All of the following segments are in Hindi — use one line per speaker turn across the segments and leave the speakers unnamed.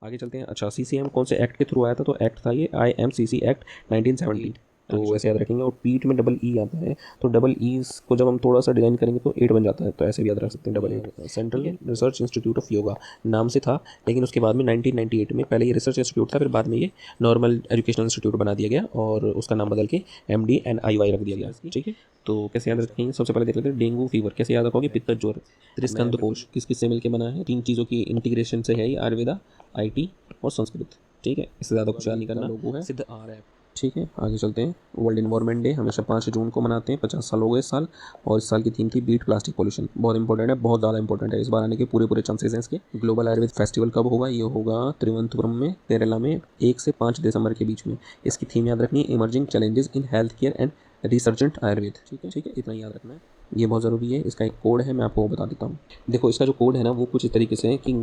आगे चलते हैं। अच्छा, सीसीएम कौन से एक्ट के थ्रू आया था? तो एक्ट था ये IMCC एक्ट 1970। तो ऐसे याद रखेंगे। और पीठ में डबल ई आता है, तो डबल ई को जब हम थोड़ा सा डिजाइन करेंगे तो 8 बन जाता है, तो ऐसे भी याद रख सकते हैं, double 8। Central research institute of yoga नाम से था, लेकिन उसके बाद में 1998 में, पहले ये रिसर्च इंस्टीट्यूट था, फिर बाद में ये नॉर्मल एजुकेशनल इंस्टीट्यूट बना दिया गया और उसका नाम बदल के MDNIY रख दिया गया। ठीक है, तो कैसे याद रखेंगे? सबसे पहले देख लेते हैं डेंगू फीवर कैसे याद रखोगे? पित्त ज्वर। त्रिस्कंद कोश किस किस से मिलकर बना है? 3 चीज़ों की इंटीग्रेशन से है ये, आयुर्वेदा, IT और संस्कृत। ठीक है, इससे ज़्यादा कुछ याद नहीं करना। लोगो है सिद्ध आर है। ठीक है, आगे चलते हैं। वर्ल्ड इन्वायरमेंट डे हमेशा 5 जून को मनाते हैं, 50 साल हो गए इस साल। और इस साल की थीम थी बीट प्लास्टिक पॉल्यूशन। बहुत इंपॉर्टेंट है, बहुत ज़्यादा इंपॉर्टेंट है, इस बार आने के पूरे चांसेस हैं इसके। ग्लोबल आयुर्वेद फेस्टिवल कब होगा? ये होगा तिरुवनंतपुरम में, केरला में, 1 से 5 दिसंबर के बीच में। इसकी थीम याद रखनी है, emerging challenges in health care and resurgent Ayurveda. ठीक है, इतना याद रखना है, ये बहुत ज़रूरी है। इसका एक कोड है, मैं आपको वो बता देता हूँ। देखो, इसका जो कोड है ना, वो कुछ इस तरीके से है कि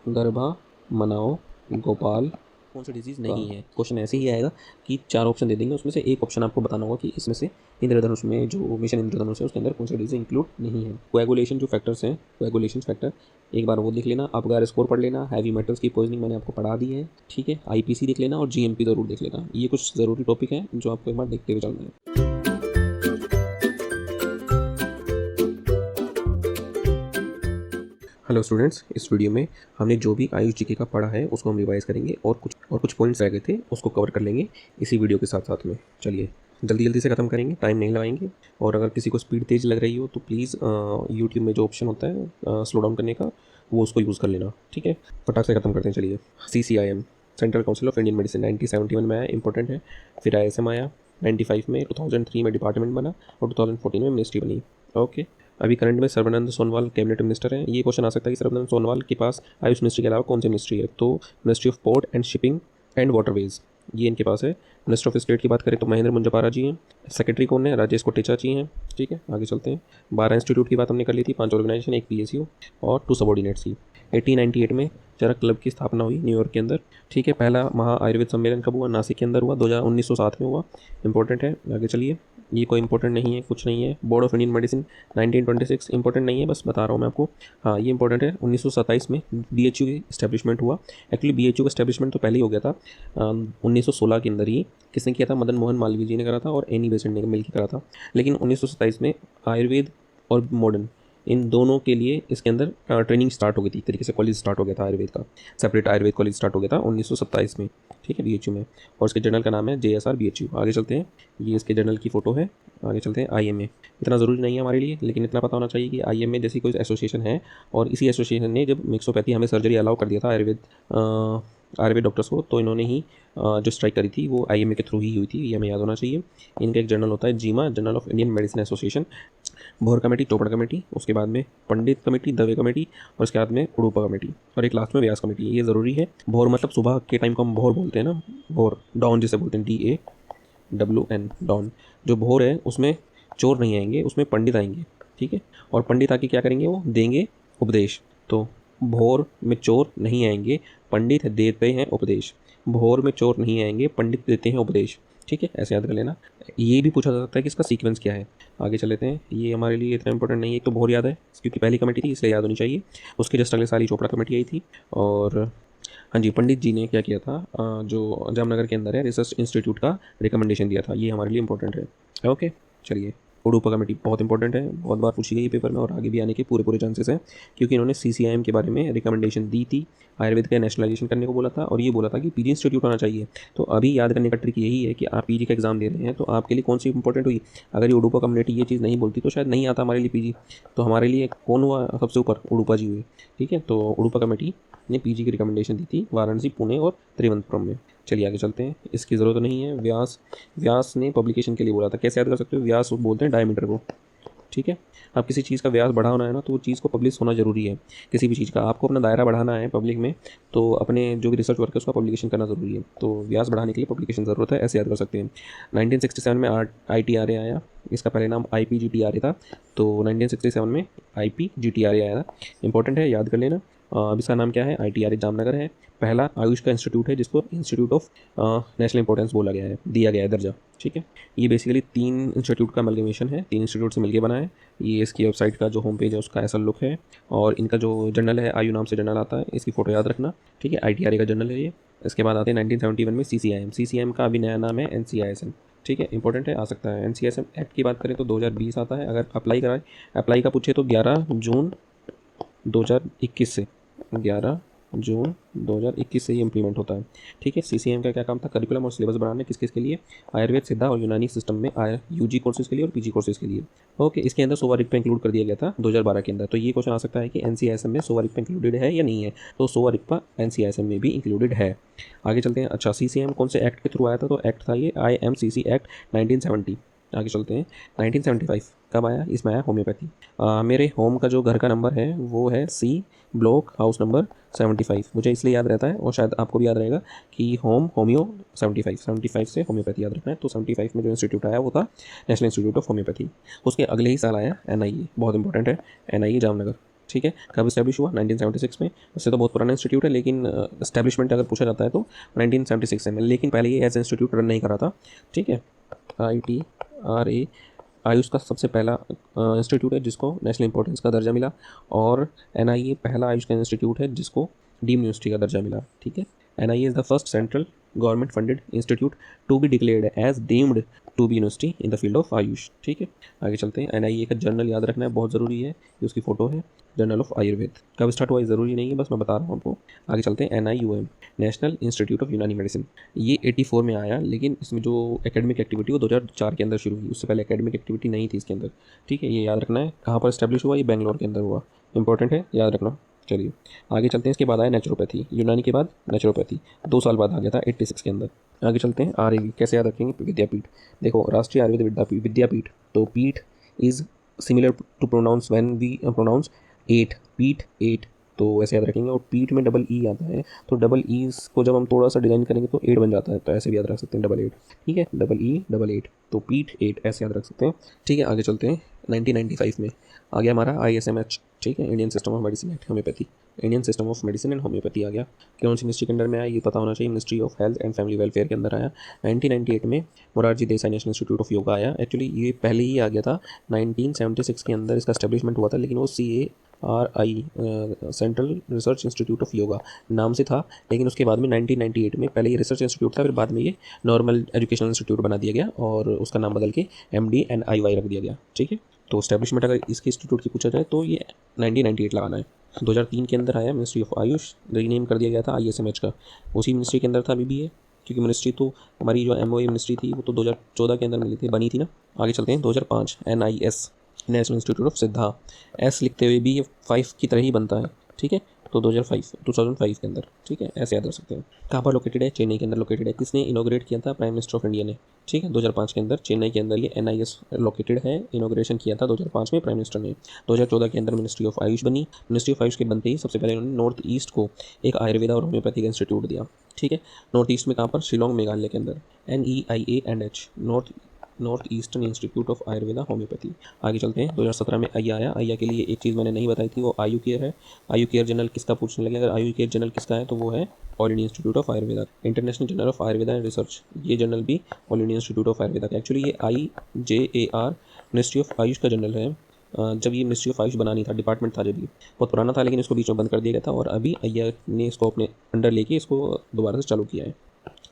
गर्भा मनाओ गोपाल कौन सा डिजीज़ नहीं है। क्वेश्चन ऐसे ही आएगा कि 4 ऑप्शन दे देंगे, उसमें से एक ऑप्शन आपको बताना होगा कि इसमें से इंद्रधनुष में, जो मिशन इंद्रधनुष है, उसके अंदर कौन सा डिजीज इंक्लूड नहीं है। कोएगुलेशन जो फैक्टर्स हैं, कोएगुलेशन फैक्टर एक बार वो देख लेना, अबगार स्कोर पढ़ लेना, हैवी मेटल्स की पॉइजनिंग मैंने आपको पढ़ा दी है। ठीक है, IPC देख लेना और GMP ज़रूर देख लेना। ये कुछ ज़रूरी टॉपिक है जो आपको एक बार देखते हुए चलना है। हेलो स्टूडेंट्स, इस वीडियो में हमने जो भी आयुष जीके का पढ़ा है उसको हम रिवाइज करेंगे और कुछ पॉइंट्स रह गए थे उसको कवर कर लेंगे इसी वीडियो के साथ में। चलिए जल्दी से ख़त्म करेंगे, टाइम नहीं लगाएंगे। और अगर किसी को स्पीड तेज़ लग रही हो तो प्लीज़ यूट्यूब में जो ऑप्शन होता है स्लो डाउन करने का, वो उसको यूज़ कर लेना। ठीक है, फटाक से ख़त्म करते हैं। चलिए, CCIM central council of Indian medicine 1971 में आया, इंपॉर्टेंट है। फिर ISM आया 95 में, 2003 में डिपार्टमेंट बना और 2014 में मिनिस्ट्री बनी। ओके, अभी करंट में सर्बानंद सोनोवाल कैबिनेट मिनिस्टर हैं। ये क्वेश्चन आ सकता है कि सर्बानंद सोनोवाल के पास आयुष मिनिस्ट्री के अलावा कौन सी मिनिस्ट्री है? तो ministry of port and shipping and waterways, ये इनके पास है। मिनिस्टर ऑफ स्टेट की बात करें तो महेंद्र मुंजपारा जी हैं। सेक्रेटरी कौन है? राजेश कोटेचा जी हैं। ठीक है, आगे चलते हैं। 12 इंस्टीट्यूट की बात हमने कर ली थी, 5 ऑर्गेनाइजेशन, 1 PSU और 2 सबॉर्डिनेट्स की। 1898 में चरक क्लब की स्थापना हुई न्यूयॉर्क के अंदर। ठीक है, पहला महा आयुर्वेद सम्मेलन कब हुआ? नासिक के अंदर हुआ, 1907 में हुआ। इंपॉर्टेंट है, आगे चलिए। ये कोई इंपॉर्टेंट नहीं है, कुछ नहीं है। Board of Indian medicine 1926, important नहीं है, बस बता रहा हूँ मैं आपको। हाँ, ये इंपॉर्टेंट है। 1927 में BHU की इस्टेब्लिशमेंट हुआ। एक्चुअली BHU का इस्टेब्लिशमेंट तो पहले ही हो गया था, 1916 के अंदर ही। किसने किया था? मदन मोहन मालवीय जी ने करा था और एनी बेसेंट ने मिलकर करा था। लेकिन 1927 में आयुर्वेद और मॉडर्न, इन दोनों के लिए इसके अंदर ट्रेनिंग स्टार्ट हो गई थी। एक तरीके से कॉलेज स्टार्ट हो गया था आयुर्वेद का, सेपरेट आयुर्वेद कॉलेज स्टार्ट हो गया था 1927 में। ठीक है, BHU में, और इसके जर्नल का नाम है JSR BHU। आगे चलते हैं, ये इसके जर्नल की फ़ोटो है। आगे चलते हैं। IMA इतना ज़रूरी नहीं है हमारे लिए, लेकिन इतना पता होना चाहिए कि IMA जैसी कोई एसोसिएशन है, और इसी एसोसिएशन ने जब मिक्सोपैथी हमें सर्जरी अलाउ कर दिया था आयुर्वेद डॉक्टर्स को, तो इन्होंने ही जो स्ट्राइक करी थी वो IMA के थ्रू ही हुई थी, ये हमें याद होना चाहिए। इनका एक जर्नल होता है JIMA, journal of Indian medicine association. Bhore committee, Chopra committee, उसके बाद में पंडित कमेटी, दवे कमेटी, और उसके बाद में उड़ूपा कमेटी, और एक लास्ट में व्यास कमेटी। ये ज़रूरी है। भोर मतलब सुबह के टाइम को हम भोर बोलते हैं ना, भोर, डॉन जिसे बोलते हैं, DAWN, डॉन। जो भोर है उसमें चोर नहीं आएंगे, उसमें पंडित आएंगे। ठीक है, और पंडित आके क्या करेंगे? वो देंगे उपदेश। तो भोर में चोर नहीं आएंगे, पंडित देते हैं उपदेश। भोर में चोर नहीं आएंगे, पंडित देते हैं उपदेश। ठीक है, ऐसे याद कर लेना। ये भी पूछा जा सकता है कि इसका सीक्वेंस क्या है। आगे चल लेते हैं, ये हमारे लिए इतना इंपॉर्टेंट नहीं है। एक तो भोर याद है क्योंकि पहली कमेटी थी, इसलिए याद होनी चाहिए। उसके जस्ट अगले साल ही चोपड़ा कमेटी आई थी। और हाँ जी, पंडित जी ने क्या किया था, जो जामनगर के अंदर है, रिसर्च इंस्टीट्यूट का रिकमेंडेशन दिया था। ये हमारे लिए इंपॉर्टेंट है। ओके, चलिए। उडुपा कमेटी बहुत इंपॉर्टेंट है, बहुत बार पूछी गई पेपर में, और आगे भी आने के पूरे चांसेस हैं, क्योंकि इन्होंने CCIM के बारे में रिकमेंडेशन दी थी। आयुर्वेद का नेशनलाइजेशन करने को बोला था, और ये बोला था कि PG इंस्टीट्यूट होना चाहिए। तो अभी याद करने का ट्रिक यही है कि आप PG का एग्जाम दे रहे हैं तो आपके लिए कौन सी इंपॉर्टेंट हुई। अगर ये उडुपा कम्युनिटी ये चीज़ नहीं बोलती तो शायद नहीं आता हमारे लिए PG। तो हमारे लिए कौन हुआ सबसे ऊपर? उडुपा जी हुए। ठीक है, तो उडुपा कमेटी ने PG की रिकमेंडेशन दी थी वाराणसी, पुणे और त्रिवेंद्रपुरम में। चलिए आगे चलते हैं, इसकी ज़रूरत नहीं है। व्यास ने पब्लिकेशन के लिए बोला था। कैसे याद कर सकते हो? व्यास बोलते हैं डायमीटर को। ठीक है, अब किसी चीज़ का व्यास बढ़ाना है ना, तो वो चीज़ को पब्लिश होना ज़रूरी है। किसी भी चीज़ का आपको अपना दायरा बढ़ाना है पब्लिक में, तो अपने जो भी रिसर्च वर्क है उसका पब्लिकेशन करना ज़रूरी है। तो व्यास बढ़ाने के लिए पब्लिकेशन ज़रूरत है, ऐसे याद कर सकते हैं। 1967 में ITRA आया, इसका पहले नाम IPGTRA था। तो 1967 में IPGTRA आया था, इंपॉर्टेंट है, याद कर लेना। अब इसका नाम क्या है, ITRA जामनगर है। पहला आयुष का इंस्टीट्यूट है जिसको इंस्टीट्यूट ऑफ नेशनल इंपॉर्टेंस बोला गया है, दिया गया है दर्जा। ठीक है, ये बेसिकली 3 इंस्टीट्यूट का अमलगमेशन है, 3 इंस्टीट्यूट से मिलकर बना है। ये इसकी वेबसाइट का जो होम पेज है उसका ऐसा लुक है, और इनका जो जर्नल है, आयु नाम से जर्नल आता है, इसकी फ़ोटो याद रखना। ठीक है, ITRA का जर्नल है ये। इसके बाद आते हैं 1971 में CCIM का अभी नया नाम है NCISM। ठीक है, इंपॉर्टेंट है, आ सकता है। NCISM एक्ट की बात करें तो 2020 आता है। अगर अप्लाई का पूछे तो 11 जून 2021 से 11 जून 2021 से ये इंप्लीमेंट होता है। ठीक है, CCIM का क्या काम था, करिकुलम और सिलेबस बनाने, किस किस के लिए, आयुर्वेद, सिद्धा और यूनानी सिस्टम में UG कोर्सेज के लिए और PG कोर्सेज के लिए। ओके, इसके अंदर सोवा रिक्पा इंक्लूड कर दिया गया था 2012 के अंदर। तो ये क्वेश्चन आ सकता है कि NCISM में सोवा रिक्पा इंक्लूडेड है या नहीं है, तो सोवा रिक्पा NCISM में भी इंक्लूडेड है। आगे चलते हैं। अच्छा, CCIM कौन से एक्ट के थ्रू आया था, तो एक्ट था ये IMCC एक्ट 1970। आगे चलते हैं। 1975 कब आया, इसमें आया होम्योपैथी। मेरे होम का जो घर का नंबर है वो है C ब्लॉक हाउस नंबर 75। मुझे इसलिए याद रहता है, और शायद आपको भी याद रहेगा कि होम्यो 75 से होम्योपैथी याद रखना है। तो 75 में जो इंस्टीट्यूट आया वो था नेशनल इंस्टीट्यूट ऑफ होम्योपैथी। उसके अगले ही साल आया NIE, बहुत इंपॉर्टेंट है, NIE जामनगर। ठीक है, कब इस्टेब्लिश हुआ, 1976 में। वैसे तो बहुत पुराना इंस्टीट्यूट है, लेकिन इस्टेब्लिशमेंट अगर पूछा जाता है तो 1976 में, लेकिन पहले ये एज इंस्टीट्यूट रन नहीं करा था। ठीक है, ITRA आयुष का सबसे पहला इंस्टीट्यूट है जिसको नेशनल इंपॉर्टेंस का दर्जा मिला, और NIE पहला आयुष का इंस्टीट्यूट है जिसको डीम्ड यूनिवर्सिटी का दर्जा मिला। ठीक है, NIE is the first central government funded institute to be declared as deemed to be university in the field of AYUSH. ठीक है, आगे चलते हैं। NIE का जर्नल याद रखना है, बहुत ज़रूरी है, ये उसकी फ़ोटो है, जर्नल ऑफ आयुर्वेद। कब स्टार्ट हुआ ये ज़रूरी नहीं है, बस मैं बता रहा हूँ आपको। आगे चलते हैं। NIUM नेशनल इंस्टीट्यूट ऑफ यूनानी मेडिसिन, ये 84 में आया, लेकिन इसमें जो एकेडमिक एक्टिविटी वो 2004 के अंदर शुरू हुई, उससे पहले एकेडमिक एक्टिविटी नहीं थी इसके अंदर। ठीक है, ये याद रखना है। कहाँ पर स्टैब्लिश हुआ, ये बेंगलोर के अंदर हुआ, इंपॉर्टेंट है, याद रखना। चलिए आगे चलते हैं। इसके बाद आया नेचुरोपैथी, यूनानी के बाद नेचुरोपैथी 2 साल बाद आ गया था 86 के अंदर। आगे चलते हैं। RAV कैसे याद रखेंगे, विद्यापीठ। देखो, राष्ट्रीय आयुर्वेद विद्यापीठ, तो पीठ is similar to pronounce when we pronounce 8, पीठ 8, तो ऐसे याद रखेंगे। और पीठ में डबल ई आता है, तो डबल ई को जब हम थोड़ा सा डिजाइन करेंगे तो 8 बन जाता है, तो ऐसे भी याद रख सकते हैं, डबल 8। ठीक है, डबल ई डबल 8, तो पीठ 8 ऐसे याद रख सकते हैं। ठीक है, आगे चलते हैं। 1995 में आ गया हमारा ISMH। ठीक है, Indian system of medicine and homeopathy, Indian system of medicine and homeopathy आ गया। कौन सी मिनिस्ट्री के अंदर में आया, ये पता होना चाहिए, ministry of health and family welfare के अंदर आया। 1998 में Morarji Desai national institute of yoga आया। एक्चुअली ये पहले ही आ गया था, 1976 के अंदर इसका एस्टेब्लिशमेंट हुआ था, लेकिन वो CARI central research institute of yoga नाम से था, लेकिन उसके बाद में 1998 में पहले ये रिसर्च इंस्टीट्यूट था, फिर बाद में ये नॉर्मल एजुकेशनल इंस्टीट्यूट बना दिया गया और उसका नाम बदल के MDNIY रख दिया गया। ठीक है, तो स्टैब्लिशमेंट अगर इसके इंस्टीट्यूट की पूछा जाए तो ये 1998 लगाना है। 2003 के अंदर आया मिनिस्ट्री ऑफ आयुष, रीनेम कर दिया गया था ISMH का। उसी मिनिस्ट्री के अंदर था BBA, क्योंकि मिनिस्ट्री तो हमारी जो MOA मिनिस्ट्री थी वो तो 2014 के अंदर मिली थी, बनी थी ना। आगे चलते हैं। 2005 NIS नेशनल इंस्टीट्यूट ऑफ सिद्धा, S लिखते हुए भी ये 5 की तरह ही बनता है। ठीक है, तो 2005 के अंदर। ठीक है, ऐसे याद रख सकते हैं। कहाँ पर लोकेटेड है, चेन्नई के अंदर लोकेटेड है। किसने इनोग्रेट किया था, प्राइम मिनिस्टर ऑफ इंडिया ने। ठीक है, 2005 के अंदर चेन्नई के अंदर ये NIS लोकेटेड है, इनोग्रेशन किया था 2005 में प्राइम मिनिस्टर ने। 2014 के अंदर मिनिस्ट्री ऑफ आयुष बनी। मिनिस्ट्री ऑफ आयुष के बनते ही सबसे पहले उन्होंने नॉर्थ ईस्ट को एक आयुर्वेदा और होम्योपैथी का इंस्टीट्यूट दिया। ठीक है, नॉर्थ ईस्ट में कहाँ पर, शिलोंग मेघालय के अंदर, NEIANH north eastern institute of Ayurveda homeopathy. आगे चलते हैं। 2017 में आया आया। आया के लिए एक चीज़ मैंने नहीं बताई थी, वो आयु केयर है। आयु केयर जनरल किसका पूछने लगे, अगर आयु केयर जनरल किसका है तो वो है all India institute of Ayurveda, international journal of Ayurveda and research. ये जर्नल भी all India institute of Ayurveda का। एक्चुअली ये IJAR मिनिस्ट्री ऑफ आयुष का जनरल है। जब ये मिनिस्ट्री ऑफ आयुष बना नहीं था, डिपार्टमेंट था जब, ये बहुत पुराना था, लेकिन इसको बीच में बंद कर दिया गया था और अभी अय्या ने इसको अपने अंडर लेके इसको दोबारा से चालू किया है।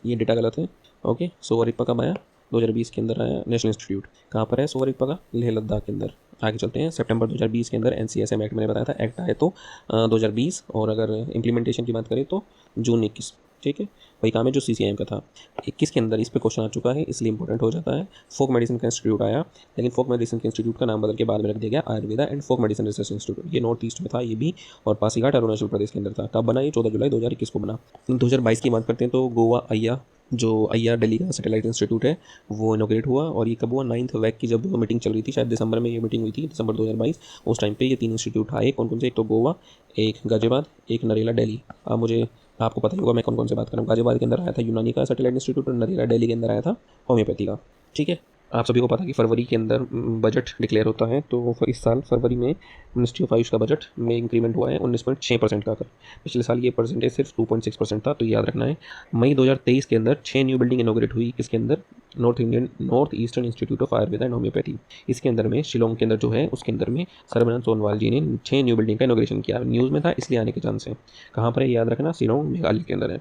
ये डेटा गलत है। ओके, सोवा रिक्पा कब आया, 2020 के अंदर आया नेशनल इंस्टीट्यूट। कहाँ पर है सोवा रिक्पा का, लेह लद्दाख के अंदर। आगे चलते हैं। सितंबर 2020 के अंदर NCSM एक्ट मैंने बताया था, एक्ट आए तो 2020, और अगर इम्प्लीमेंटेशन की बात करें तो जून 21। ठीक है, वही काम है जो CCIM का था। 21 के अंदर इस पर क्वेश्चन आ चुका है, इसलिए इंपॉर्टेंट हो जाता है। फोक मेडिसिन का इंस्टीट्यूट आया, लेकिन फोक मेडिसिन के इंस्टीट्यूट का नाम बदल के बाद में रख दिया गया Ayurveda and folk medicine research institute. ये नॉर्थ ईस्ट में था ये भी, और पासीघाट अरुणाचल प्रदेश के अंदर था। कब बना ये, 14 जुलाई 2021 को बना। 2022 की बात करते हैं तो गोवा अय्या दिल्ली का सैटेलाइट इंस्टीट्यूट है, वो इनोग्रेट हुआ। और ये कब हुआ, 9th WAC की जब मीटिंग चल रही थी, शायद दिसंबर में ये मीटिंग हुई थी, दिसंबर 2022। उस टाइम पे ये 3 इंस्टीट्यूट आए। कौन कौन से, एक तो गोवा, एक गाजियाबाद, एक नरेला दिल्ली। आपको पता ही होगा मैं कौन कौन से बात कर रहा हूँ। गाजियाबाद के अंदर आया था यूनानी का सैटेलाइट इंस्टीट्यूट, और नरेला दिल्ली के अंदर आया था होम्योपैथी का। ठीक है, आप सभी को पता है कि फरवरी के अंदर बजट डिक्लेयर होता है, तो इस साल फरवरी में मिनिस्ट्री ऑफ आयुष का बजट में इंक्रीमेंट हुआ है 19.6% का कर। पिछले साल ये परसेंटेज सिर्फ 2.6% था, तो याद रखना है। मई 2023 के अंदर 6 न्यू बिल्डिंग इनोग्रेट हुई, किसके अंदर? North eastern institute of Ayurveda and homeopathy. इसके अंदर में शिलोंग के अंदर जो है उसके अंदर में सर्बानंद सोनोवाल जी ने 6 न्यू बिल्डिंग का इनोग्रेशन किया। न्यूज़ में था इसलिए आने के चांस है। कहाँ पर है याद रखना, शिलोंग मेघालय के अंदर है।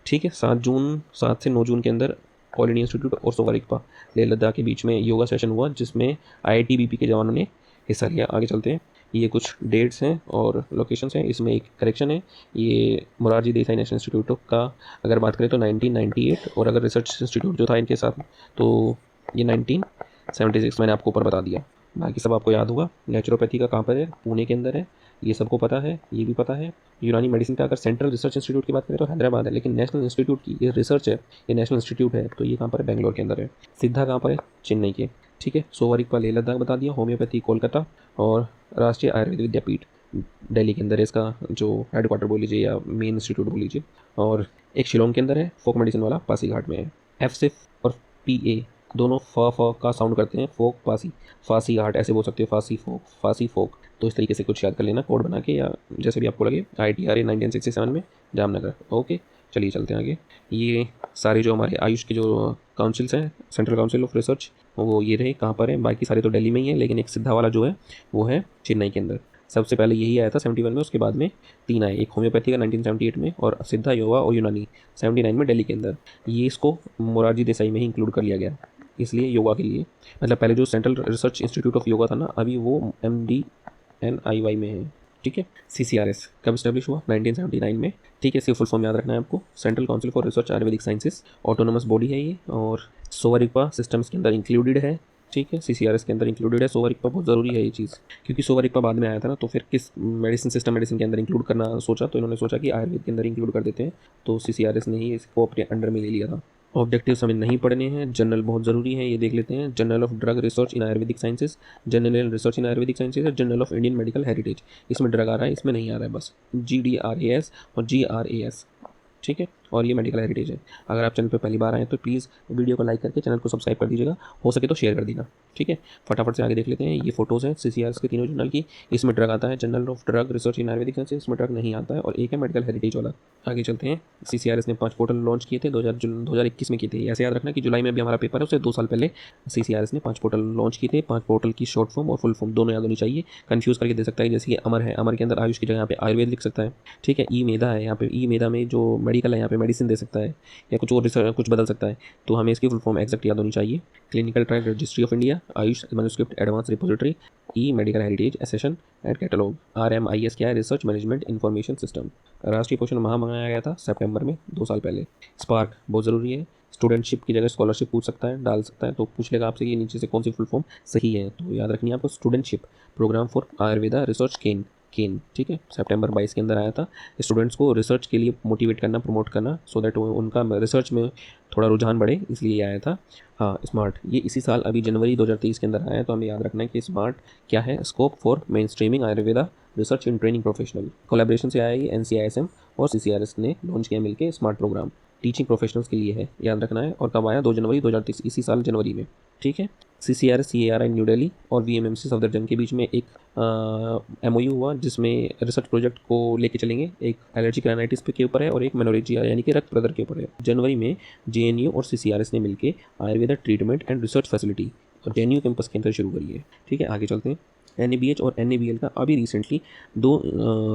ठीक है, 7 से 9 जून के अंदर ऑल इंडिया इंस्टीट्यूट और सोवारिकपा लेह लद्दाख के बीच में योगा सेशन हुआ, जिसमें IITBP के जवानों ने हिस्सा लिया। आगे चलते हैं, ये कुछ डेट्स हैं और लोकेशंस हैं। इसमें एक करेक्शन है, ये मोरारजी देसाई नेशनल इंस्टीट्यूट का अगर बात करें तो 1998, और अगर रिसर्च इंस्टीट्यूट जो था इनके साथ तो ये 1976 मैंने आपको ऊपर बता दिया। बाकी सब आपको याद होगा। नेचुरोपैथी का कहाँ पर है? पुणे के अंदर है, ये सबको पता है, ये भी पता है। यूनानी मेडिसिन का अगर सेंट्रल रिसर्च इंस्टीट्यूट की बात करें तो हैदराबाद है, लेकिन नेशनल इंस्टीट्यूट की ये रिसर्च है, ये नेशनल इंस्टीट्यूट है, तो ये कहाँ पर है? बेंगलोर के अंदर है। सिद्धा कहाँ पर है? चेन्नई के। ठीक है, सोवारिकपा लेह लद्दाख बता दिया। होम्योपैथी कोलकाता, और राष्ट्रीय आयुर्वेद विद्यापीठ दिल्ली के अंदर है, इसका जो हेडक्वार्टर बोल लीजिए या मेन इंस्टीट्यूट बोल लीजिए। और एक शिलोंग के अंदर है, फोक मेडिसिन वाला पासीघाट में है। FSIF और PA दोनों फ का साउंड करते हैं, फोक पासी, फासी घाट ऐसे बोल सकते हो, फासी फोक, फासी फोक। तो इस तरीके से कुछ याद कर लेना कोड बना के, या जैसे भी आपको लगे। ITRA 1967 में जामनगर। ओके, चलिए चलते हैं आगे। ये सारे जो हमारे आयुष के जो काउंसिल्स हैं, सेंट्रल काउंसिल ऑफ रिसर्च, वो ये रहे। कहाँ पर है? बाकी सारे तो दिल्ली में ही है, लेकिन एक सिद्धा वाला जो है वो है चेन्नई के अंदर। सबसे पहले यही आया था 71 में, उसके बाद में 3 आए, एक होम्योपैथी का 1978 में, और सिद्धा, योगा और यूनानी 79 में दिल्ली के अंदर। ये इसको मोरारजी देसाई में ही इंक्लूड कर लिया गया, इसलिए योगा के लिए। मतलब पहले जो central research institute of yoga था ना, अभी वो MDNIY में है। ठीक है। CCRS कब स्टैब्लिश हुआ? 1979 में। ठीक है, इसकी फुल फॉर्म याद रखना है आपको, central council for research Ayurvedic sciences. Autonomous body है ये, और सोवारिकपा सिस्टम्स के अंदर इंक्लूडेड है। ठीक है, CCRS के अंदर इंक्लूडेड है। सोवारिकपा बहुत ज़रूरी है ये चीज़, क्योंकि सोवारिकपा बाद में आया था ना, तो फिर किस मेडिसिन के अंदर इंक्लूड करना सोचा, तो इन्होंने सोचा कि आयुर्वेद के अंदर इंक्लूड कर देते हैं, तो CCRS ने ही इसको अपने अंडर में ले लिया था। ऑब्जेक्टिव्स हमें नहीं पढ़ने हैं, जनरल बहुत ज़रूरी है, ये देख लेते हैं। Journal of drug research in Ayurvedic sciences, general research in Ayurvedic sciences, और journal of Indian medical heritage. इसमें ड्रग आ रहा है, इसमें नहीं आ रहा है, बस GDRAS और GRAS। ठीक है, और ये मेडिकल हेरिटेज है। अगर आप चैनल पर पहली बार आए तो प्लीज़ वीडियो को लाइक करके चैनल को सब्सक्राइब कर दीजिएगा, हो सके तो शेयर कर देना। ठीक है, फटाफट से आगे देख लेते हैं। ये फोटोज़ हैं CCRS के तीनों जर्नल की। इसमें ड्रग आता है, journal of drug research in Ayurvedic sciences, इसमें ड्रग नहीं आता है, और एक है मेडिकल हेरिटेज वाला। आगे चलते हैं। CCRS ने 5 पोर्टल लॉन्च किए थे, 2021 में किए थे। ऐसे याद रखना कि जुलाई में भी हमारा पेपर है, उससे 2 साल पहले CCRS ने 5 पोर्टल लॉन्च किए थे। 5 पोर्टल की शॉर्ट फॉर्म और फुल फॉर्म दोनों याद होनी चाहिए, कंफ्यूज करके दे सकता है। जैसे कि अमर है, अमर के अंदर आयुष की जगह यहाँ पे आयुर्वेद लिख सकता है। ठीक है, ई मेधा है, यहाँ पे ई मेधा में जो मेडिकल है यहाँ पे मेडिसिन दे सकता है, या कुछ और रिसर्च कुछ बदल सकता है, तो हमें इसकी फुल फॉर्म एग्जैक्ट याद होनी चाहिए। Clinical trial registry of India, AYUSH manuscript advance repository, E medical heritage accession and catalogue. RMIS क्या है? Research management information system. Rashtriya Poshan माह मंगाया गया था सितंबर में 2 साल पहले। स्पार्क बहुत ज़रूरी है, स्टूडेंटशिप की जगह स्कॉलरशिप पूछ सकता है, डाल सकता है, तो पूछ लेगा आपसे कि नीचे से कौन सी फुल फॉर्म सही है, तो याद रखनी है आपको, studentship program for Ayurveda research ken. ठीक है, सितंबर 22 के अंदर आया था। स्टूडेंट्स को रिसर्च के लिए मोटिवेट करना, प्रमोट करना, सो दैट उनका रिसर्च में थोड़ा रुझान बढ़े, इसलिए आया था। हाँ, स्मार्ट ये इसी साल अभी जनवरी 2023 के अंदर आया है, तो हमें याद रखना है कि स्मार्ट क्या है? Scope for main streaming Ayurveda research in training professional. Collaboration से आया ये NCISM और CCRS ने लॉन्च किया मिलकर स्मार्ट प्रोग्राम, टीचिंग प्रोफेशनल्स के लिए है, याद रखना है। और कब आया? 2 जनवरी 2023, इसी साल जनवरी में। ठीक है, CCRS CARI न्यू दिल्ली और VMMC सफदरजंग के बीच में एक MOU हुआ, जिसमें रिसर्च प्रोजेक्ट को लेके चलेंगे। एक एलर्जिक राइनाइटिस के ऊपर है और एक मेनोरेजिया यानी कि रक्त प्रदर के ऊपर है। जनवरी में JNU और CCRS ने मिलकर Ayurveda treatment and research facility और JNU कैंपस के अंदर शुरू करी है। ठीक है, आगे चलते हैं। NABH और NABL का अभी रिसेंटली 2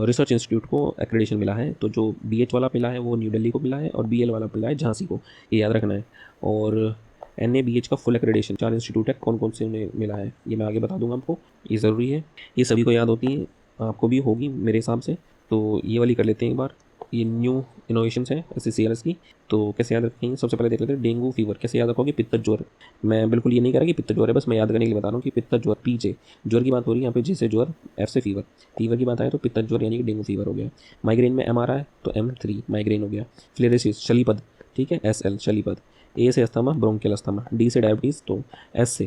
रिसर्च इंस्टीट्यूट को एक्रेडिशन मिला है, तो जो BH वाला मिला है वो न्यू दिल्ली को मिला है, और BL वाला मिला है झांसी को, ये याद रखना है। और NABH का फुल एक्रेडिशन 4 इंस्टीट्यूट है, कौन कौन से उन्हें मिला है ये मैं आगे बता दूंगा आपको, ये ज़रूरी है, ये सभी को याद होती है, आपको भी होगी मेरे हिसाब से। तो ये वाली कर लेते हैं एक बार। ये न्यू इनोवेशंस हैं CCRS की, तो कैसे याद रखेंगे? सबसे पहले देख लेते हैं डेंगू फीवर कैसे याद रखोगे? पित्त ज्वर। मैं बिल्कुल ये नहीं कह रहा कि पित्त ज्वर है, बस मैं याद करने के लिए बता रहा हूँ कि पित्त ज्वर, PJ ज्वर की बात हो रही है यहाँ पे, J से ज्वर, F से फीवर, फीवर की बात आए तो पित्त ज्वर यानी कि डेंगू फीवर हो गया। माइग्रेन में M आ रहा है तो M3 माइग्रेन हो गया। फ्लेरेसिस शलीपद, ठीक है, SL शलीपद। ए से अस्थमा, ब्रोंकियल अस्थमा। डी से डायबिटीज़। तो एस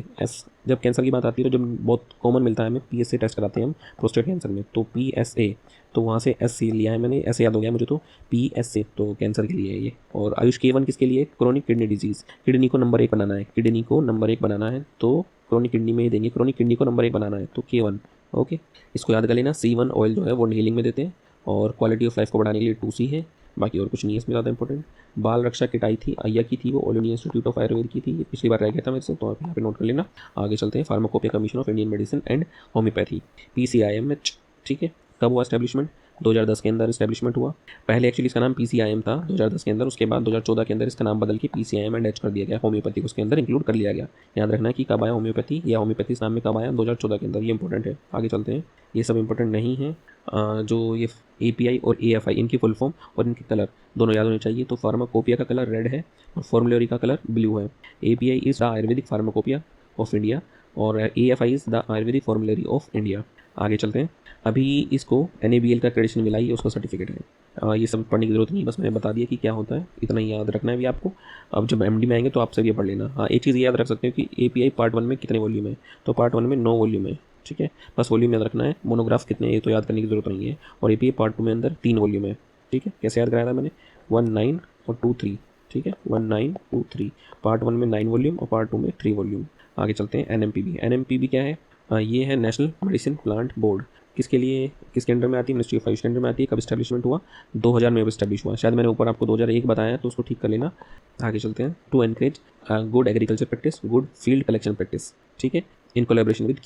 जब कैंसर की बात आती है तो जब बहुत कॉमन मिलता है हमें, PSA टेस्ट कराते हैं हम प्रोस्टेट कैंसर में, तो PSA, तो वहाँ से SC लिया है मैंने, ऐसे याद हो गया मुझे, तो PSA तो कैंसर के लिए है ये। और आयुष K1 किसके लिए? Chronic kidney disease. किडनी को नंबर 1 बनाना है, किडनी को नंबर 1 बनाना है, तो क्रोनिक किडनी में ही देंगे, क्रोनिक किडनी को नंबर 1 बनाना है तो K1। ओके, इसको याद कर लेना। C1 ऑयल जो है वो हीलिंग में देते हैं, और क्वालिटी ऑफ लाइफ को बढ़ाने के लिए 2C है, बाकी और कुछ नहीं है इसमें ज़्यादा इंपॉर्टेंट। बाल रक्षा किट आई थी, अय्या की थी वो, all India institute of Ayurveda की थी, ये पिछली बार रह गया था मेरे से, तो आप यहाँ पे नोट कर लेना। आगे चलते हैं, pharmacopoeia commission of Indian medicine and homeopathy, PCIMH। ठीक है, कब हुआ एस्टेब्लिशमेंट? 2010 के अंदर इस्टेब्लिशमेंट हुआ। पहले एक्चुअली इसका नाम PCIM था 2010 के अंदर, उसके बाद 2014 के अंदर इसका नाम बदल के PCIM&H कर दिया गया, होम्योपैथी को उसके अंदर इंक्लूड कर लिया गया। याद रखना है कि कब आया होम्योपैथी, या होम्योपैथी इस नाम में कब आया? 2014 के अंदर, ये इंपॉर्टेंट है। आगे चलते हैं, ये सब इंपॉर्टेंट नहीं है। जो ये API और AFI, इनकी फुल फॉर्म और इनके कलर दोनों याद होने चाहिए। तो फार्माकोपिया का कलर रेड है और फॉर्मुलरी का कलर ब्लू है। API is the Ayurvedic pharmacopoeia of India, और AFI is the Ayurvedic formulary of India. आगे चलते हैं, अभी इसको NABL का क्रेडिशन मिला ही, उसका सर्टिफिकेट है। ये सब पढ़ने की ज़रूरत नहीं, बस मैंने बता दिया कि क्या होता है, इतना ही याद रखना है भी आपको। अब जब MD में आएंगे तो आप सब ये पढ़ लेना। हाँ, एक चीज़ याद रख सकते हो कि API पार्ट 1 में कितने वॉल्यूम है, तो पार्ट 1 में 9 वॉल्यूम है। ठीक है, बस वॉल्यूम याद रखना है। मोनोग्राफ कितने हैं ये तो याद करने की ज़रूरत नहीं है। और API पार्ट 2 में अंदर 3 वॉल्यूम है। ठीक है, कैसे याद कराया था मैंने? 1, 9 और 2, 3। ठीक है, 1, 9, 2, 3। पार्ट 1 में 9 वॉल्यूम और पार्ट 2 में 3 वॉल्यूम। आगे चलते हैं, NMPB क्या है? ये है नेशनल मेडिसिन प्लांट बोर्ड। किसके लिए, किसके अंडर में आती है? मिनिस्ट्री ऑफ आयुष के अंडर में आती है। कब इस्टेब्लिशमेंट हुआ? 2000 में इस्टेब्लिश हुआ। शायद मैंने ऊपर आपको 2001 बताया, तो उसको ठीक कर लेना। आगे चलते हैं, to encourage good agriculture practice, good field collection practice. ठीक है, इन कोलैबोरेशन विद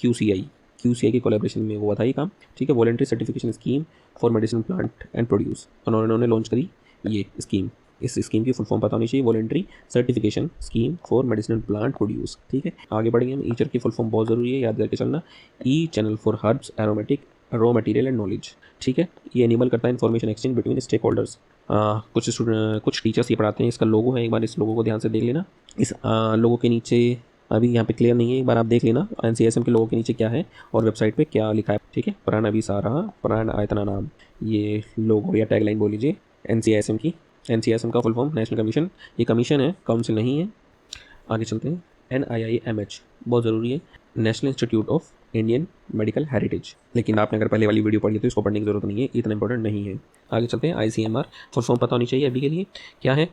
QCI की कोलैबोरेशन में हुआ था ये काम। ठीक है, voluntary certification scheme for medicine plant and produce, उन्होंने लॉन्च करी ये स्कीम। इस स्कीम की फुल फॉर्म पता होनी चाहिए, voluntary certification scheme for medicinal plant produce. ठीक है, आगे बढ़ेंगे हम। ईचर की फुल फॉर्म बहुत ज़रूरी है, याद करके चलना। E channel for herbs, aromatic, raw material and knowledge. ठीक है, ये एनिबल करता है information exchange between stakeholders. कुछ टीचर्स ये पढ़ाते हैं, इसका लोगो है, एक बार इस लोगो को ध्यान से देख लेना। इस लोगो के नीचे अभी यहाँ पे क्लियर नहीं है, एक बार आप देख लेना NCSM के लोगों के नीचे क्या है और वेबसाइट पे क्या लिखा है। ठीक है, प्राण अभिसारा प्राण आयतना नाम, ये लोगो या टैगलाइन बोल लीजिए NCSM की। NCSM का फुल फॉर्म नेशनल कमीशन, ये कमीशन है, काउंसिल नहीं है। आगे चलते हैं, NIIMH बहुत ज़रूरी है, national institute of Indian medical heritage. लेकिन आपने अगर पहले वाली वीडियो पढ़ी है तो इसको पढ़ने की ज़रूरत नहीं है, इतना इंपॉर्टेंट नहीं है। आगे चलते हैं, ICMR फुल फॉर्म पता होनी चाहिए अभी के लिए, क्या है?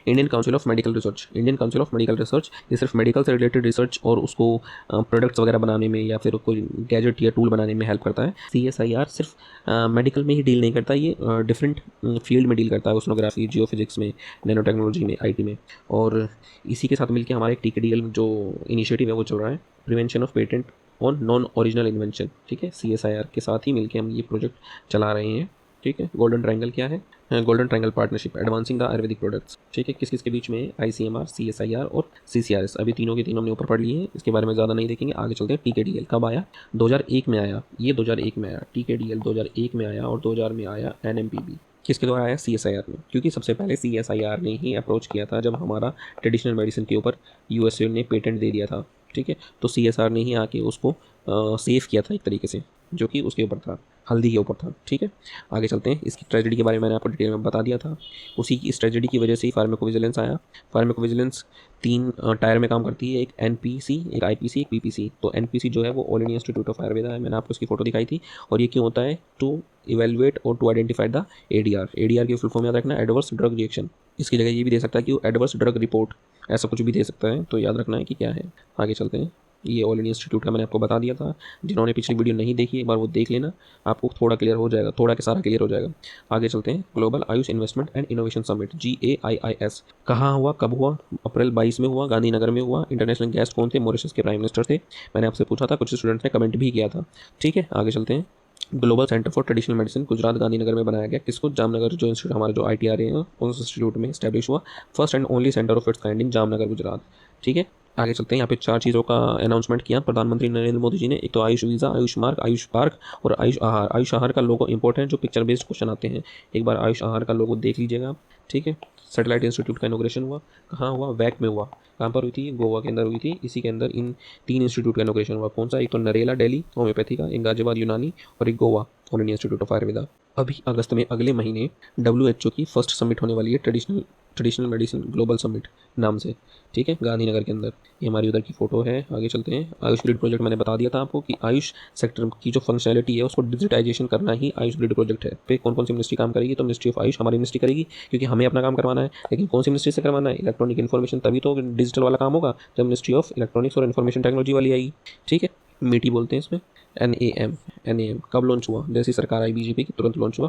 Indian council of medical research. Indian council of medical research ये सिर्फ मेडिकल से रिलेटेड रिसर्च और उसको प्रोडक्ट्स वगैरह बनाने में या फिर कोई गैजेट या टूल बनाने में हेल्प करता है। CSIR सिर्फ मेडिकल में ही डील नहीं करता, ये डिफरेंट फील्ड में डील करता है, ओशनोग्राफी, जियोफिजिक्स में, नैनो टेक्नोलॉजी में, IT में। और इसी के साथ मिलकर हमारा एक TKDL जो इनिशिएटिव है वो चल रहा है, prevention of patent on non original invention. ठीक है, CSIR के साथ ही मिलकर हम ये प्रोजेक्ट चला रहे हैं। ठीक है, गोल्डन ट्रायंगल क्या है? Golden triangle partnership, advancing the Ayurvedic products. ठीक है, किस किस के बीच में? ICMR, CSIR और CCRS। अभी तीनों के तीनों हमने ऊपर पढ़ लिए हैं, इसके बारे में ज़्यादा नहीं देखेंगे। आगे चलते हैं, TKDL कब आया? 2001 में आया, ये 2001 में आया। TKDL 2001 में आया और 2000 में आया NMPB। किसके द्वारा आया? CSIR में, क्योंकि सबसे पहले CSIR ने ही अप्रोच किया था जब हमारा ट्रेडिशनल मेडिसिन के ऊपर USA ने पेटेंट दे दिया था। ठीक है, तो CSR ने ही आके उसको सेव किया था एक तरीके से, जो कि उसके ऊपर था, हल्दी के ऊपर था। ठीक है, आगे चलते हैं, इसकी ट्रेजेडी के बारे में मैंने आपको डिटेल में बता दिया था। उसी की इस ट्रेजेडी की वजह से ही फार्माकोविजिलेंस आया। फार्माकोविजिलेंस 3 टायर में काम करती है, एक NPC, एक IPC, एक PPC। तो NPC जो है वो all India institute of Ayurveda है, मैंने आपको उसकी फोटो दिखाई थी। और ये क्यों होता है? टू इवेलुएट और टू आइडेंटिफाई द ADR की फुल फॉर्म याद रखना, एडवर्स ड्रग रिएक्शन। इसकी जगह ये भी दे सकता है कि एडवर्स ड्रग रिपोर्ट, ऐसा कुछ भी दे सकता है, तो याद रखना है कि क्या है। आगे चलते हैं, ये ऑल इंडिया इंस्टीट्यूट का मैंने आपको बता दिया था, जिन्होंने पिछली वीडियो नहीं देखी एक बार वो देख लेना, आपको थोड़ा क्लियर हो जाएगा, थोड़ा के सारा क्लियर हो जाएगा। आगे चलते हैं, global Ayush investment and innovation summit, GAIIS कहाँ हुआ, कब हुआ? अप्रैल 22 में हुआ, गांधीनगर में हुआ। इंटरनेशनल गेस्ट कौन थे? मॉरिशस के प्राइम मिनिस्टर थे। मैंने आपसे पूछा था, कुछ स्टूडेंट्स ने कमेंट भी किया था। ठीक है, आगे चलते हैं, global centre for traditional medicine Gujarat Gandhinagar में बनाया गया। किसको? जामनगर, जो इंस्टीट्यूट हमारा जो ITRA है उस इंस्टीट्यूट में स्टैब्लिश हुआ। First and only centre of its kind in Jamnagar Gujarat. ठीक है, आगे चलते हैं, यहाँ पे 4 चीज़ों का अनाउंसमेंट किया प्रधानमंत्री नरेंद्र मोदी जी ने। एक तो आयुष वीज़ा, आयुष मार्ग, आयुष पार्क और आयुष आहार। आयुष आहार का लोगो इंपॉर्टेंट, जो पिक्चर बेस्ड क्वेश्चन आते हैं, एक बार आयुष आहार का लोगो देख लीजिएगा आप। ठीक है, सैटेलाइट इंस्टीट्यूट का इनोग्रेशन हुआ, कहाँ हुआ? वैक में हुआ। कहाँ पर हुई थी? गोवा के अंदर हुई थी। इसी के अंदर इन 3 इंस्टीट्यूट का इनोग्रेशन हुआ। कौन सा? एक तो नरेला दिल्ली होम्योपैथी का, एक गाजियाबाद यूनानी और एक Goa all India institute of Ayurveda. अभी अगस्त में, अगले महीने WHO की फर्स्ट समिट होने वाली है traditional traditional medicine global summit नाम से, ठीक है, गांधीनगर के अंदर। ये हमारी उधर की फ़ोटो है। आगे चलते हैं। आयुष ग्रिड प्रोजेक्ट मैंने बता दिया था आपको कि आयुष सेक्टर की जो फंक्शनैलिटी है उसको डिजिटाइजेशन करना ही आयुष ग्रिड प्रोजेक्ट है। पे कौन कौन सी मिनिस्ट्री काम करेगी? तो मिनिस्ट्री ऑफ आयुष हमारी मिनिस्ट्री करेगी, क्योंकि हमें अपना काम करवाना है। लेकिन कौन सी मिनिस्ट्री से करवाना है? इलेक्ट्रॉनिक इन्फॉर्मेशन, तभी तो डिजिटल वाला काम होगा जब मिनिस्ट्री ऑफ इलेक्ट्रॉनिक्स और इन्फॉर्मेशन टेक्नोलॉजी वाली आएगी, ठीक है। मीटी बोलते हैं इसमें। NAM कब लॉन्च हुआ? जैसी सरकार आई बीजेपी की तुरंत लॉन्च हुआ।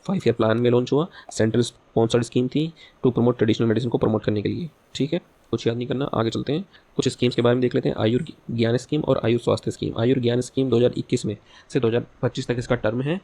5 ईयर प्लान में लॉन्च हुआ। सेंट्रल स्पॉन्सर्ड स्कीम थी टू प्रमोट ट्रेडिशनल मेडिसिन को प्रमोट करने के लिए, ठीक है। कुछ याद नहीं करना, आगे चलते हैं। कुछ स्कीम्स के बारे में देख लेते हैं। आयुर्ज्ञान स्कीम और आयुष स्वास्थ्य स्कीम। आयुर्ज्ञान स्कीम 2021 में से 2025 तक इसका टर्म है,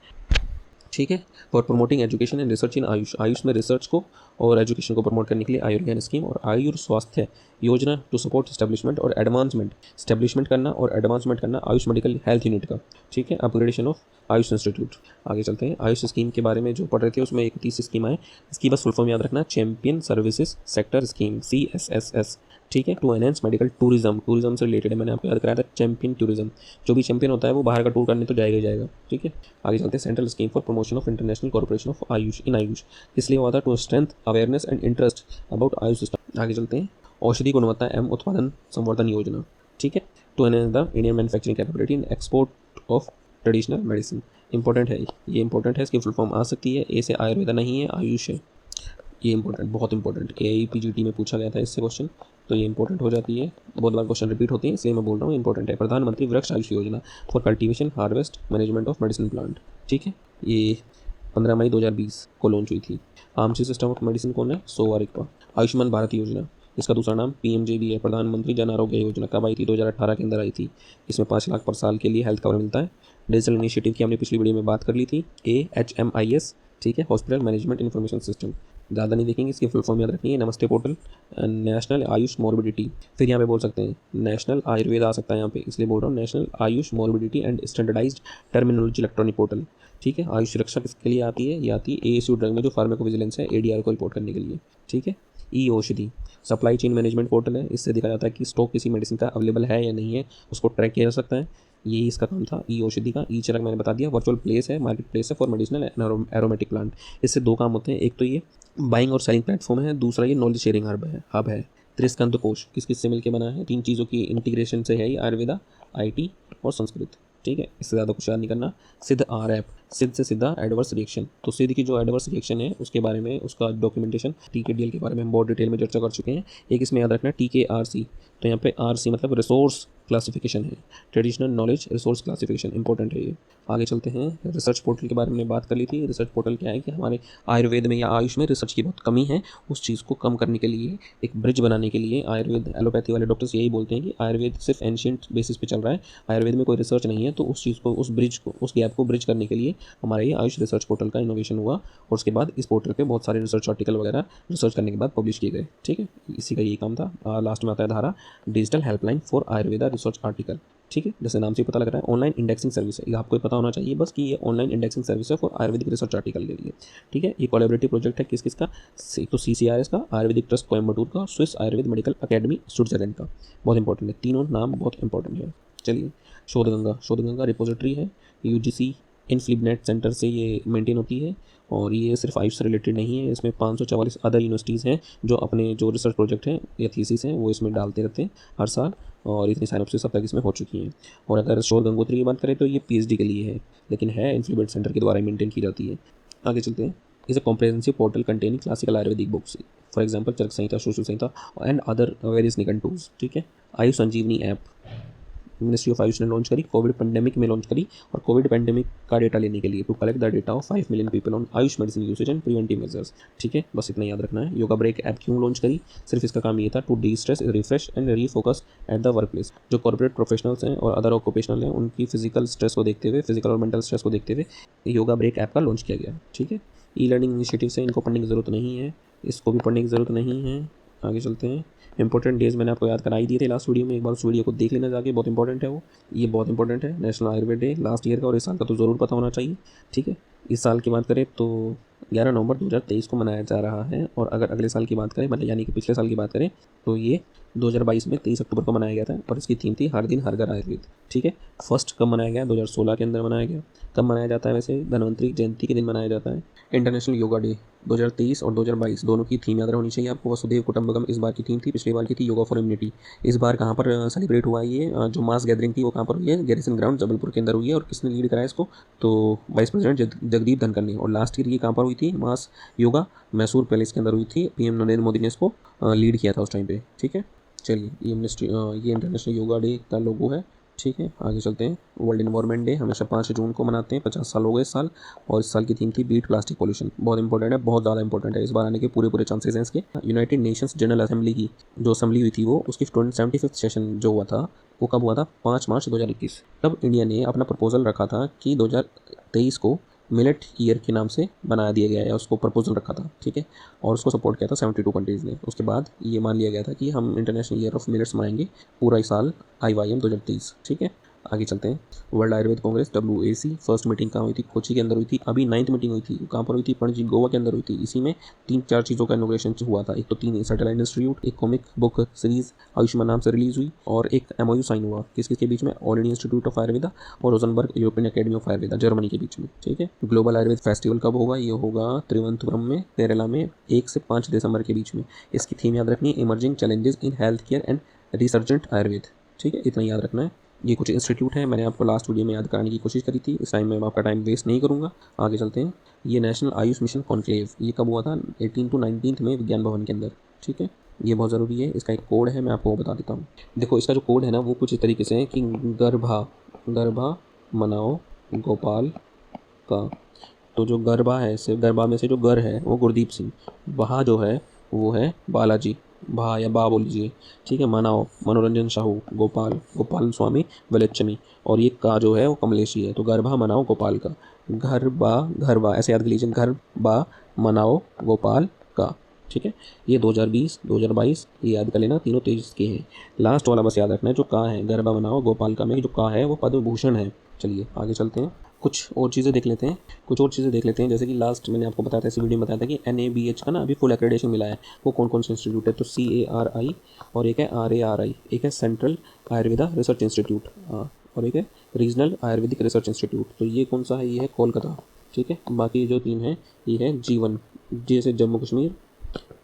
ठीक है। For promoting education and research इन आयुष, आयुष में रिसर्च को और एजुकेशन को प्रमोट करने के लिए आयुर्ज्ञान स्कीम। और आयुष स्वास्थ्य योजना टू सपोर्ट स्टैब्लिशमेंट और एडवांसमेंट, स्टैब्लिशमेंट करना और एडवांसमेंट करना आयुष मेडिकल हेल्थ यूनिट का, ठीक है। Upgradation of Ayush institute. आगे चलते हैं। आयुष स्कीम के बारे में जो पढ़ रहे थे उसमें 31 स्कीम आए। इसकी बस फुल फॉर्म याद रखना, champion services sector scheme, CSSS, ठीक है। To enhance medical tourism, tourism से रिलेटेड है, मैंने आपको याद कराया था। चैंपियन टूरिज्म, जो भी चैंपियन होता है वो बाहर का टूर करने तो जाएगा ही जाएगा, ठीक है। आगे चलते हैं। Central scheme for promotion of international corporation of AYUSH in AYUSH, इसलिए हुआ था to strength awareness and interest about AYUSH system. आगे चलते हैं। औषधि गुणवत्ता एवं उत्पादन संवर्धन योजना, ठीक है। To enhance the Indian manufacturing capability in export of traditional medicine. Important है ये, इंपॉर्टेंट है। इसकी फुल फॉर्म आ सकती है। ए से आयुर्वेदा नहीं है, आयुष है। ये इंपॉर्टेंट, बहुत इंपॉर्टेंट, AIPGT में पूछा गया था इससे क्वेश्चन, तो ये इंपॉर्टेंट हो जाती है। बहुत बार क्वेश्चन रिपीट होते हैं इसलिए मैं बोल रहा हूँ इंपॉर्टेंट है। प्रधानमंत्री वृक्ष आयुष योजना for cultivation harvest management of medicine plant, ठीक है। ये 15 मई 2020 को लॉन्च हुई थी। आर्मसी सिस्टम ऑफ मेडिसिन कौन है? सोवा रिगपा। आयुष्मान भारत योजना, इसका दूसरा नाम PMJB है, प्रधानमंत्री जन आरोग्य योजना। कब आई थी? 2018 के अंदर आई थी। इसमें 5 लाख पर साल के लिए हेल्थ कवर मिलता है। डिजिटल इनिशिएटिव की हमने पिछली वीडियो में बात कर ली थी, AHMIS, ठीक है, हॉस्पिटल मैनेजमेंट इन्फॉर्मेशन सिस्टम। ज़्यादा नहीं देखेंगे, इसकी फुल फॉर्म याद रखनी है। नमस्ते पोर्टल, नेशनल आयुष मॉर्बिडिटी, फिर यहाँ पे बोल सकते हैं नेशनल आयुर्वेद आ सकता है यहाँ पे, इसलिए बोल रहा हूँ national AYUSH morbidity and standardised terminology electronic portal, ठीक है। आयुष सुरक्षा किसके लिए आती है? ये आती है ASU ड्रग में जो फार्माकोविजिलेंस है, ADR को रिपोर्ट करने के लिए, ठीक है। ई औषधि सप्लाई चेन मैनेजमेंट पोर्टल है, इससे देखा जाता है कि स्टॉक किसी मेडिसिन का अवेलेबल है या नहीं है, उसको ट्रैक किया जा सकता है। यही इसका काम था ई औषधि का। ई चरक मैंने बता दिया, वर्चुअल प्लेस है, मार्केट प्लेस है फॉर मेडिसिनल एरोमेटिक प्लांट। इससे 2 काम होते हैं, एक तो ये बाइंग और सेलिंग प्लेटफॉर्म है, दूसरा ये नॉलेज शेयरिंग हब है। त्रिस्कंद कोश किस किस से मिलकर बना है? 3 चीज़ों की इंटीग्रेशन से है ये, आयुर्वेदा, IT और संस्कृत, ठीक है। इससे ज़्यादा कुछ याद नहीं करना। सिद्ध RF, सिद्ध से सीधा एडवर्स रिएक्शन, तो सिद्ध की जो एडवर्स रिएक्शन है उसके बारे में, उसका डॉक्यूमेंटेशन, TKDL के बारे में हम बहुत डिटेल में चर्चा कर चुके हैं। एक इसमें याद रखना TKRC, तो यहाँ पे RC मतलब रिसोर्स क्लासिफिकेशन है, traditional knowledge resource classification, important है ये। आगे चलते हैं। रिसर्च पोर्टल के बारे में बात कर ली थी। रिसर्च पोर्टल क्या है कि हमारे आयुर्वेद में या आयुष में रिसर्च की बहुत कमी है, उस चीज़ को कम करने के लिए, एक ब्रिज बनाने के लिए, आयुर्वेद एलोपैथी वाले डॉक्टर्स यही बोलते हैं कि आयुर्वेद सिर्फ एंशिएंट बेसिस पे चल रहा है, आयुर्वेद में कोई रिसर्च नहीं है, तो उस चीज़ को, उस ब्रिज को, उस गैप को ब्रिज करने के लिए हमारा ये आयुष रिसर्च पोर्टल का इनोवेशन हुआ। और उसके बाद इस पोर्टल पे बहुत सारे रिसर्च आर्टिकल वगैरह रिसर्च करने के बाद पब्लिश किए गए, ठीक है। इसी का यही काम था। लास्ट में आता है धारा digital helpline for Ayurveda research article, ठीक है। जैसे नाम से पता लग रहा है ऑनलाइन इंडेक्सिंग सर्विस है, ये आपको पता होना चाहिए बस कि ये ऑनलाइन इंडेक्सिंग सर्विस है फॉर आयुर्वेदिक रिसर्च आर्टिकल के लिए, ठीक है। ये कोलैबोरेटिव प्रोजेक्ट है किस किस का? एक तो CCRS का, आयुर्वेदिक ट्रस्ट कोयम्बटूर का, Swiss Ayurveda medical academy Switzerland का। बहुत इंपॉर्टेंट है, तीनों नाम बहुत इंपॉर्टेंट है। चलिए, शोधगंगा रिपोजिटरी है, UGC इनफ्लिबनेट सेंटर से ये मेंटेन होती है, और ये सिर्फ आयुष से रिलेटेड नहीं है, इसमें 544 अदर यूनिवर्सिटीज़ हैं जो अपने जो रिसर्च प्रोजेक्ट हैं या थीसिस हैं वो इसमें डालते रहते हैं हर साल, और इतनी साइनॉप्सिस अब तक इसमें हो चुकी हैं। और अगर शोध गंगोत्री की बात करें तो ये PhD के लिए है, लेकिन है इनफ्लिबनेट सेंटर के द्वारा मेंटेन की जाती है। आगे चलते हैं। Is a comprehensive portal containing classical Ayurvedic books, for example Charaka Samhita, Sushruta Samhita and other various nighantus, ठीक है। AYUSH Sanjeevani app ministry of AYUSH ने लॉन्च करी, कोविड पेंडेमिक में लॉन्च करी, और कोविड पेंडेमिक का डेटा लेने के लिए, to collect the data of 5 million people on AYUSH medicine usage and preventive measures, ठीक है। बस इतना याद रखना है। योगा ब्रेक ऐप क्यों लॉन्च करी? सिर्फ इसका काम ये था to destress, refresh and refocus at the workplace. जो कॉर्पोरेट प्रोफेशनल्स हैं और अदर ऑक्यूपेशनल हैं उनकी फिजिकल स्ट्रेस को देखते हुए, फिजिकल और मेंटल स्ट्रेस को देखते हुए योगा ब्रेक ऐप का लॉन्च किया गया, ठीक है। E-लर्निंग इनिशिएटिव से इनको पढ़ने की ज़रूरत नहीं है, इसको भी पढ़ने की ज़रूरत नहीं है। आगे चलते हैं। इंपॉर्टेंट डेज मैंने आपको याद कराई दिए थे लास्ट वीडियो में, एक बार उस वीडियो को देख लेना जाके, बहुत इंपॉर्टेंट है वो। ये बहुत इंपॉर्टेंट है, national Ayurveda day last year का और इस साल का तो ज़रूर पता होना चाहिए, ठीक है। इस साल की बात करें तो 11 नवंबर 2023 को मनाया जा रहा है। और अगर अगले साल की बात करें, मतलब यानी कि पिछले साल की बात करें, तो ये 2022 में 23 अक्टूबर को मनाया गया था और इसकी थीम थी हर दिन हर घर आयुर्वेद। ठीक है, फर्स्ट कब मनाया गया? 2016 के अंदर मनाया गया। कब मनाया जाता है? वैसे धन्वंतरि जयंती के दिन मनाया जाता है। इंटरनेशनल योगा डे 2023 और 2022 दोनों की थीम याद होनी चाहिए आपको। वसुधैव कुटुंबकम इस बार की थीम थी, पिछली बार की थी योगा फॉर इम्यूनिटी। इस बार कहाँ पर सेलिब्रेट हुआ ये जो मास गैदरिंग थी वो कहाँ पर हुई है? गैरिसन ग्राउंड जबलपुर के अंदर हुई है। और किसने लीड कराया इसको? तो वाइस प्रेसिडेंट जगदीप धनखड़ ने। और लास्ट ईयर ये कहाँ पर हुई थी मास योगा? मैसूर पैलेस के अंदर हुई थी। पीएम नरेंद्र मोदी ने इसको लीड किया था उस टाइम पे। ठीक है, चलिए ये इंटरनेशनल योगा डे का लोगो है। ठीक है, आगे चलते हैं। वर्ल्ड एनवायरनमेंट डे हमेशा 5 जून को मनाते हैं, 50 साल हो गए इस साल। और इस साल की थीम थी बीट प्लास्टिक पॉल्यूशन। बहुत इंपॉर्टेंट है, बहुत ज़्यादा इंपॉर्टेंट है, इस बार आने के पूरे चांसेस हैं इसके। यूनाइटेड नेशंस जनरल असेंबली की जो असेंबली हुई थी वो उसकी 75th सेशन जो हुआ था वो कब हुआ था? 5 मार्च 2021। तब इंडिया ने अपना प्रपोजल रखा था कि 2023 को मिलेट ईयर के नाम से बना दिया गया है, उसको प्रपोजल रखा था। ठीक है, और उसको सपोर्ट किया था 72 कंट्रीज़ ने। उसके बाद ये मान लिया गया था कि हम इंटरनेशनल ईयर ऑफ मिलेट्स मनाएंगे पूरा ही साल IYM 2023। ठीक है, आगे चलते हैं। World Ayurveda Congress WAC first meeting कहाँ हुई थी? कोची के अंदर हुई थी। अभी 9th मीटिंग हुई थी, कहाँ पर हुई थी? पणजी गोवा के अंदर हुई थी। इसी में 3-4 चीज़ों का इनोग्रेशन हुआ था। एक तो 3 सैटेलाइट इंस्टीट्यूट, एक कॉमिक बुक सीरीज आयुष्मान नाम से रिलीज हुई, और एक MOU साइन हुआ किसके बीच में? All India institute of Ayurveda और Rosenberg European academy of Ayurveda Germany के बीच में। ठीक है, ग्लोबल आयुर्वेद फेस्टिवल कब होगा? ये होगा तिरुवनंतपुरम में केरला में 1 से 5 दिसंबर के बीच में। इसकी थीम याद रखनी है, emerging challenges in health care and resurgent Ayurveda. ठीक है, इतना याद रखना है। ये कुछ इंस्टीट्यूट है, मैंने आपको लास्ट वीडियो में याद कराने की कोशिश करी थी। इस टाइम में आपका टाइम वेस्ट नहीं करूँगा। आगे चलते हैं। ये नेशनल आयुष मिशन कॉन्क्लेव ये कब हुआ था? 18 to 19 में विज्ञान भवन के अंदर। ठीक है, ये बहुत ज़रूरी है। इसका एक कोड है, मैं आपको बता देता हूँ। देखो, इसका जो कोड है ना वो कुछ इस तरीके से है कि गर्भा मनाओ गोपाल का। तो जो गरबा है, सिर्फ गरबा में से जो गर है वो गुरदीप सिंह, बहा जो है वो है बालाजी, भा या बा बोल लीजिए। ठीक है, मनाओ मनोरंजन साहू, गोपाल स्वामी वेलच्चमी, और ये का जो है वो कमलेशी है। तो गरबा मनाओ गोपाल का, घर बा ऐसे याद कर लीजिए, घर बा मनाओ गोपाल का। ठीक है, ये 2020 2022 ये याद कर लेना, तीनों तेज के हैं। लास्ट वाला बस याद रखना है, जो का है गरबा मनाओ गोपाल का में जो का है वो पद्म भूषण है। चलिए आगे चलते हैं, कुछ और चीज़ें देख लेते हैं। जैसे कि लास्ट मैंने आपको बताया था, इसी वीडियो में बताया था कि NABH का ना अभी फुल एक्रेडिटेशन मिला है। वो कौन से इंस्टीट्यूट है? तो CARI, और एक है RARI, एक है सेंट्रल आयुर्वेदा रिसर्च इंस्टीट्यूट, और एक है रीजनल आयुर्वेदिक रिसर्च इंस्टीट्यूट। तो ये कौन सा है? ये है कोलकाता। ठीक है, बाकी जो 3 है ये है G1, J से जम्मू कश्मीर,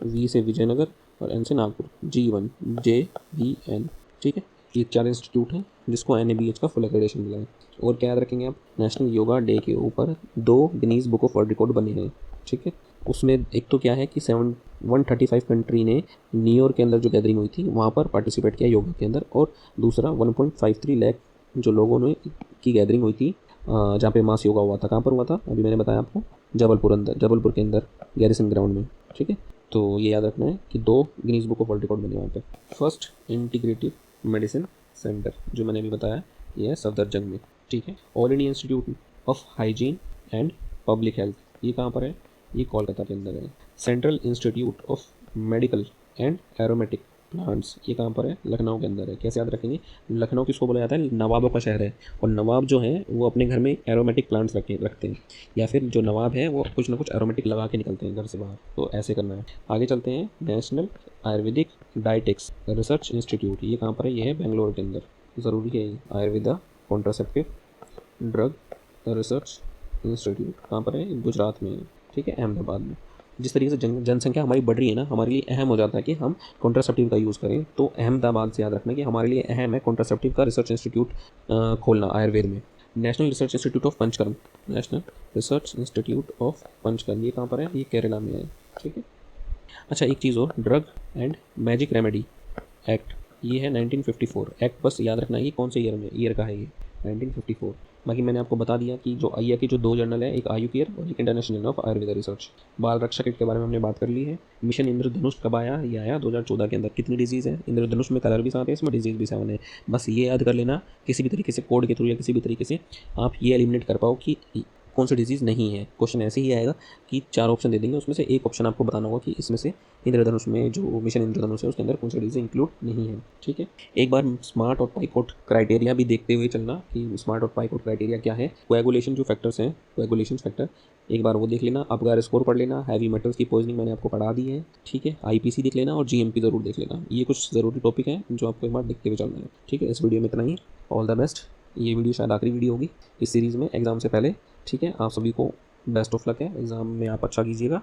V से विजयनगर, और N से नागपुर। G1 JVN। ठीक है, ये 4 इंस्टीट्यूट हैं जिसको NABH का फुल एक्रेडिटेशन मिला है। और क्या याद रखेंगे आप? नेशनल योगा डे के ऊपर 2 Guinness book of world record बने हैं। ठीक है, उसमें एक तो क्या है कि 135 कंट्री ने न्यूयॉर्क के अंदर जो गैदरिंग हुई थी वहाँ पर पार्टिसिपेट किया योगा के अंदर, और दूसरा 1.53 लाख जो लोगों ने की गैदरिंग हुई थी जहाँ पे मास योगा हुआ था। कहाँ पर हुआ था? अभी मैंने बताया आपको, जबलपुर के अंदर गैरिसन ग्राउंड में। ठीक है, तो ये याद रखना है कि 2 Guinness book of world record बने वहाँ पे। फर्स्ट इंटीग्रेटिव मेडिसिन सेंटर जो मैंने अभी बताया ये है सफदरजंग में। ठीक है, all India institute of hygiene and public health ये कहाँ पर है? ये कोलकाता के अंदर है। Central institute of medical and aromatic plants ये कहाँ पर है? लखनऊ के अंदर है। कैसे याद रखेंगे? लखनऊ किसको बोला जाता है? नवाबों का शहर है, और नवाब जो है वो अपने घर में एरोमेटिक प्लांट्स रखते हैं, या फिर जो नवाब है वो कुछ ना कुछ एरोमेटिक लगा के निकलते हैं घर से बाहर। तो ऐसे करना है। आगे चलते हैं। नेशनल आयुर्वेदिक डायटेक्स रिसर्च इंस्टीट्यूट ये कहाँ पर है? ये है बेंगलोर के अंदर। ज़रूरी है। Ayurveda contraceptive drug research institute कहाँ पर है? गुजरात में है। ठीक है, अहमदाबाद में। जिस तरीके से जनसंख्या हमारी बढ़ रही है ना, हमारे लिए अहम हो जाता है कि हम कॉन्ट्रासेप्टिव का यूज़ करें। तो अहमदाबाद से याद रखना कि हमारे लिए अहम है कॉन्ट्रासेप्टिव का रिसर्च इंस्टीट्यूट खोलना आयुर्वेद में। National research institute of panchakarma ये कहाँ पर है? ये केरला में है। ठीक है, अच्छा एक चीज़ और, drug and magic remedy act ये है 1954 एक्ट। बस याद रखना है कि कौन से ईयर का है ये, 1954। बाकी मैंने आपको बता दिया कि जो आईया की जो 2 जर्नल है, एक आयु केयर और एक international journal of Ayurveda research. बाल रक्षा किट के बारे में हमने बात कर ली है। मिशन इंद्रधनुष कब आया? ये आया 2014 के अंदर। कितनी डिजीज़ है इंद्रधनुष में? कलर भी 7 है, इसमें डिजीज़ भी 7 है। बस ये याद कर लेना, किसी भी तरीके से कोड के थ्रू या किसी भी तरीके से आप ये एलिमिनेट कर पाओ कि कौन सी डिजीज़ नहीं है। क्वेश्चन ऐसे ही आएगा कि 4 ऑप्शन दे देंगे, उसमें से एक ऑप्शन आपको बताना होगा कि इसमें से इंद्रधनुष में जो मिशन इंद्रधनुष है उसके अंदर कौन सी डिजीज़ इंक्लूड नहीं है। ठीक है, एक बार स्मार्ट और पाइकोट क्राइटेरिया भी देखते हुए चलना कि स्मार्ट और पाइकोट क्राइटेरिया क्या है। कोएगुलेशन जो फैक्टर्स हैं, कोएगुलेशन फैक्टर एक बार वो देख लेना। अबगार स्कोर पढ़ लेना। हैवी मेटल्स की पॉइजनिंग मैंने आपको पढ़ा दी है। ठीक है, आईपीसी देख लेना और जीएमपी ज़रूर देख लेना। ये कुछ ज़रूरी टॉपिक हैं जो आपको एक बार देखते हुए चलना है। ठीक है, इस वीडियो में इतना ही। All the best. ये वीडियो शायद आखिरी वीडियो होगी इस सीरीज़ में एग्ज़ाम से पहले। ठीक है, आप सभी को बेस्ट ऑफ लक है, एग्ज़ाम में आप अच्छा कीजिएगा।